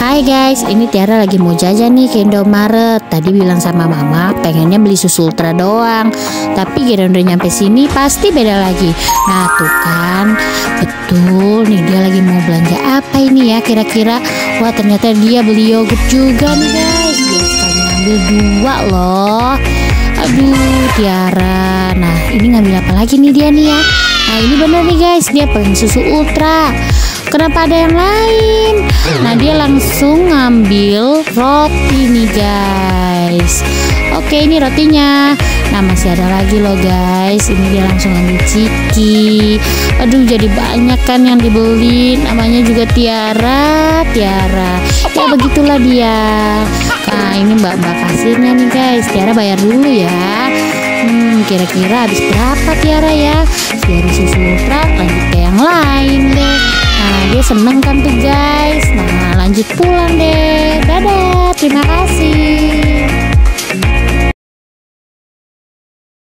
Hai guys, ini Tiara lagi mau jajan nih ke Indomaret. Tadi bilang sama mama pengennya beli susu ultra doang, tapi kira udah nyampe sini pasti beda lagi. Nah tuh kan, betul nih dia lagi mau belanja apa ini ya kira-kira. Wah ternyata dia beli yogurt juga nih guys. Dia sekali ngambil 2 loh. Aduh Tiara. Nah ini ngambil apa lagi nih dia nih ya. Nah ini bener nih guys, dia pengen susu ultra. Kenapa ada yang lain? Nah dia langsung ngambil roti nih guys. Oke ini rotinya. Nah masih ada lagi loh guys. Ini dia langsung ambil ciki. Aduh jadi banyak kan yang dibeli. Namanya juga Tiara. Ya begitulah dia. Nah ini mbak-mbak kasirnya nih guys. Tiara bayar dulu ya. Kira-kira habis berapa Tiara ya? Dari susu ultra lanjut ke yang lain deh. Nah dia seneng kan tuh guys. Nah lanjut pulang deh. Dadah, terima kasih.